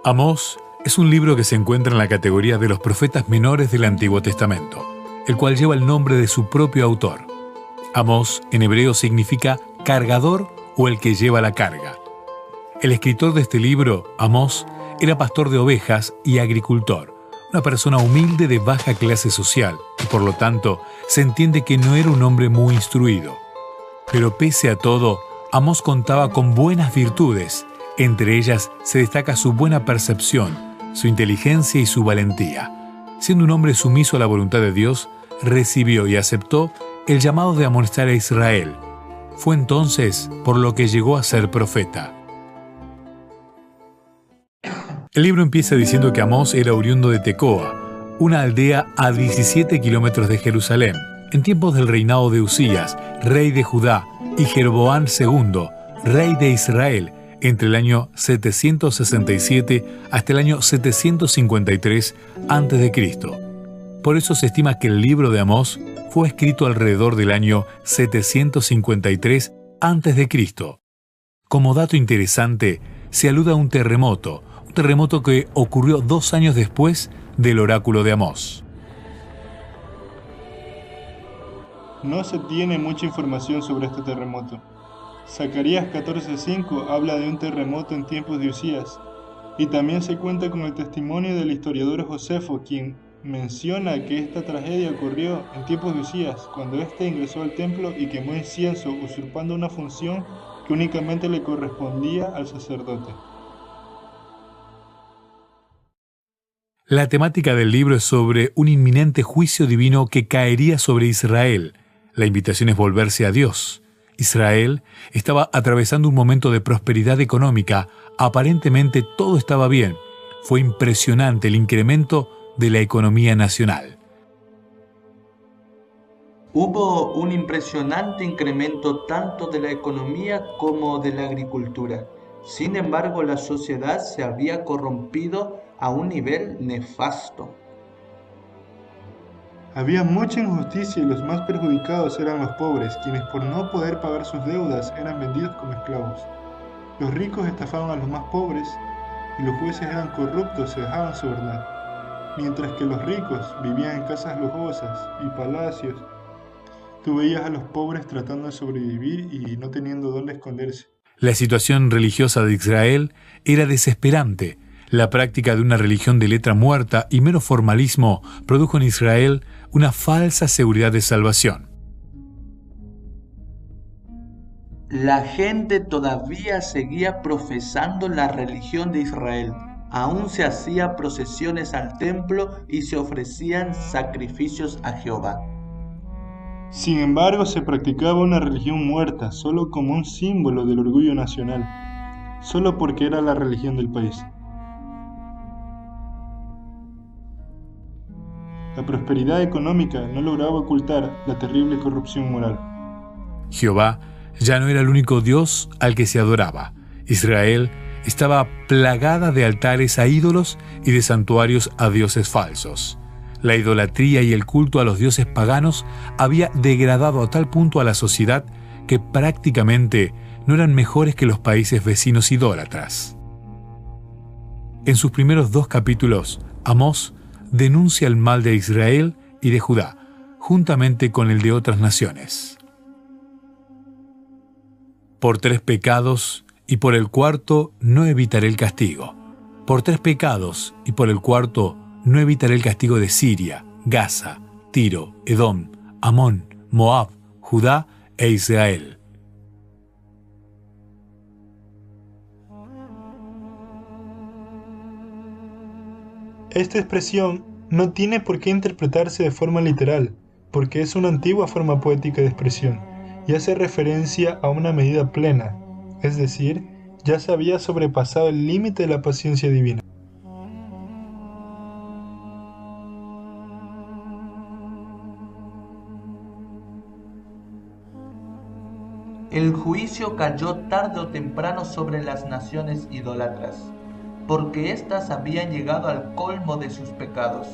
Amós es un libro que se encuentra en la categoría de los profetas menores del Antiguo Testamento, el cual lleva el nombre de su propio autor. Amós en hebreo significa cargador o el que lleva la carga. El escritor de este libro, Amós, era pastor de ovejas y agricultor, una persona humilde de baja clase social y por lo tanto se entiende que no era un hombre muy instruido. Pero pese a todo, Amós contaba con buenas virtudes. Entre ellas se destaca su buena percepción, su inteligencia y su valentía. Siendo un hombre sumiso a la voluntad de Dios, recibió y aceptó el llamado de amonestar a Israel. Fue entonces por lo que llegó a ser profeta. El libro empieza diciendo que Amós era oriundo de Tecoa, una aldea a 17 kilómetros de Jerusalén, en tiempos del reinado de Usías, rey de Judá, y Jeroboam II, rey de Israel, entre el año 767 hasta el año 753 a.C. Por eso se estima que el libro de Amós fue escrito alrededor del año 753 a.C. Como dato interesante, se alude a un terremoto que ocurrió 2 años después del oráculo de Amós. No se tiene mucha información sobre este terremoto. Zacarías 14:5 habla de un terremoto en tiempos de Usías, y también se cuenta con el testimonio del historiador Josefo, quien menciona que esta tragedia ocurrió en tiempos de Usías, cuando éste ingresó al templo y quemó incienso, usurpando una función que únicamente le correspondía al sacerdote. La temática del libro es sobre un inminente juicio divino que caería sobre Israel. La invitación es volverse a Dios. Israel estaba atravesando un momento de prosperidad económica. Aparentemente todo estaba bien. Fue impresionante el incremento de la economía nacional. Hubo un impresionante incremento tanto de la economía como de la agricultura. Sin embargo, la sociedad se había corrompido a un nivel nefasto. Había mucha injusticia y los más perjudicados eran los pobres, quienes por no poder pagar sus deudas eran vendidos como esclavos. Los ricos estafaban a los más pobres y los jueces eran corruptos, se dejaban sobornar. Mientras que los ricos vivían en casas lujosas y palacios, tú veías a los pobres tratando de sobrevivir y no teniendo dónde esconderse. La situación religiosa de Israel era desesperante. La práctica de una religión de letra muerta y mero formalismo produjo en Israel una falsa seguridad de salvación. La gente todavía seguía profesando la religión de Israel. Aún se hacían procesiones al templo y se ofrecían sacrificios a Jehová. Sin embargo, se practicaba una religión muerta, solo como un símbolo del orgullo nacional, solo porque era la religión del país. La prosperidad económica no lograba ocultar la terrible corrupción moral. Jehová ya no era el único Dios al que se adoraba. Israel estaba plagada de altares a ídolos y de santuarios a dioses falsos. La idolatría y el culto a los dioses paganos había degradado a tal punto a la sociedad que prácticamente no eran mejores que los países vecinos idólatras. En sus primeros 2 capítulos, Amós denuncia el mal de Israel y de Judá, juntamente con el de otras naciones. Por 3 pecados y por el 4º no evitaré el castigo. Por 3 pecados y por el 4º no evitaré el castigo de Siria, Gaza, Tiro, Edom, Amón, Moab, Judá e Israel. Esta expresión no tiene por qué interpretarse de forma literal, porque es una antigua forma poética de expresión y hace referencia a una medida plena, es decir, ya se había sobrepasado el límite de la paciencia divina. El juicio cayó tarde o temprano sobre las naciones idólatras, porque éstas habían llegado al colmo de sus pecados.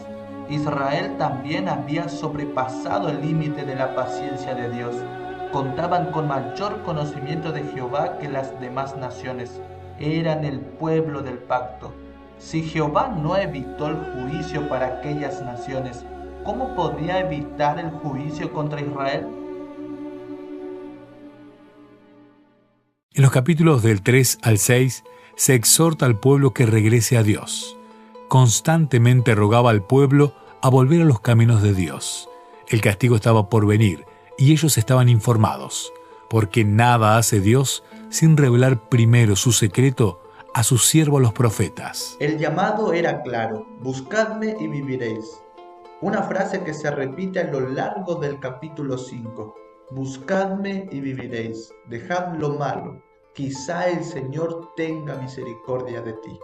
Israel también había sobrepasado el límite de la paciencia de Dios. Contaban con mayor conocimiento de Jehová que las demás naciones. Eran el pueblo del pacto. Si Jehová no evitó el juicio para aquellas naciones, ¿cómo podría evitar el juicio contra Israel? En los capítulos del 3 al 6 se exhorta al pueblo que regrese a Dios. Constantemente rogaba al pueblo a volver a los caminos de Dios. El castigo estaba por venir y ellos estaban informados, porque nada hace Dios sin revelar primero su secreto a sus siervos los profetas. El llamado era claro: buscadme y viviréis. Una frase que se repite a lo largo del capítulo 5. Buscadme y viviréis, dejad lo malo, quizá el Señor tenga misericordia de ti.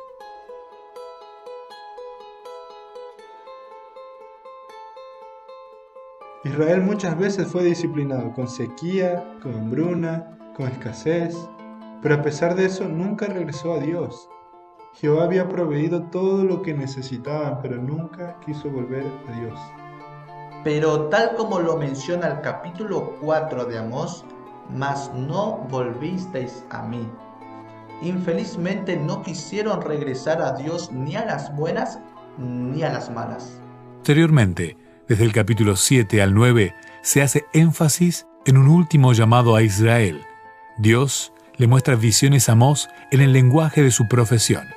Israel muchas veces fue disciplinado con sequía, con hambruna, con escasez, pero a pesar de eso nunca regresó a Dios. Jehová había proveído todo lo que necesitaban, pero nunca quiso volver a Dios. Pero tal como lo menciona el capítulo 4 de Amós, mas no volvisteis a mí. Infelizmente no quisieron regresar a Dios ni a las buenas ni a las malas. Posteriormente, desde el capítulo 7 al 9, se hace énfasis en un último llamado a Israel. Dios le muestra visiones a Amós en el lenguaje de su profesión.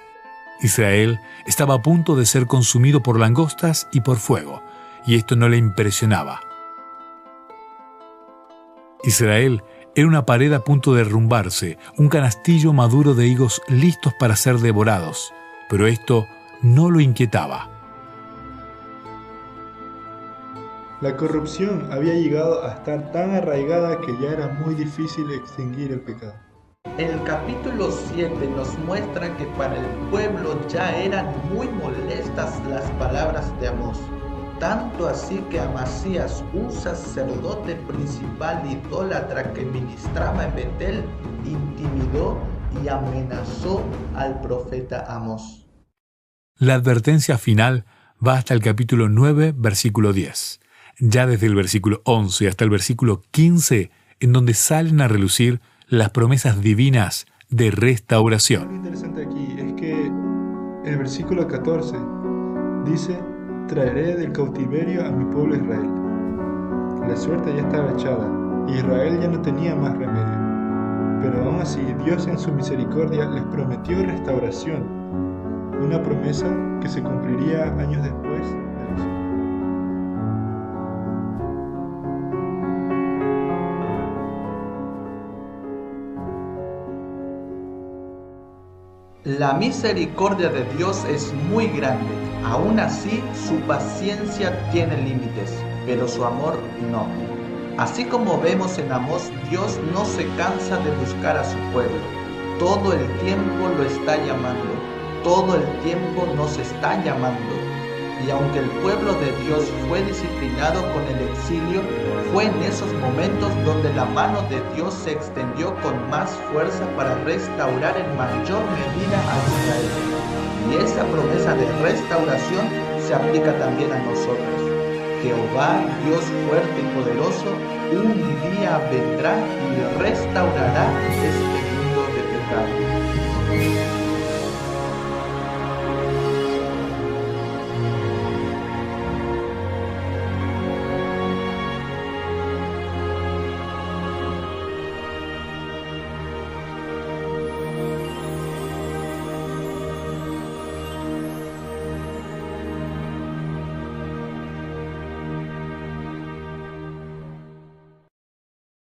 Israel estaba a punto de ser consumido por langostas y por fuego, y esto no le impresionaba. Israel era una pared a punto de derrumbarse, un canastillo maduro de higos listos para ser devorados, pero esto no lo inquietaba. La corrupción había llegado a estar tan arraigada que ya era muy difícil extinguir el pecado. El capítulo 7 nos muestra que para el pueblo ya eran muy molestas las palabras de Amós. Tanto así que Amasías, un sacerdote principal idólatra que ministraba en Betel, intimidó y amenazó al profeta Amós. La advertencia final va hasta el capítulo 9, versículo 10. Ya desde el versículo 11 hasta el versículo 15, en donde salen a relucir las promesas divinas de restauración. Lo interesante aquí es que el versículo 14 dice: traeré del cautiverio a mi pueblo Israel. La suerte ya estaba echada, y Israel ya no tenía más remedio. Pero aún así, Dios en su misericordia les prometió restauración, una promesa que se cumpliría años después de los años. La misericordia de Dios es muy grande, aún así su paciencia tiene límites, pero su amor no. Así como vemos en Amós, Dios no se cansa de buscar a su pueblo. Todo el tiempo lo está llamando, todo el tiempo nos está llamando. Y aunque el pueblo de Dios fue disciplinado con el exilio, fue en esos momentos donde la mano de Dios se extendió con más fuerza para restaurar en mayor medida a Israel. Y esa promesa de restauración se aplica también a nosotros. Jehová, Dios fuerte y poderoso, un día vendrá y restaurará este mundo.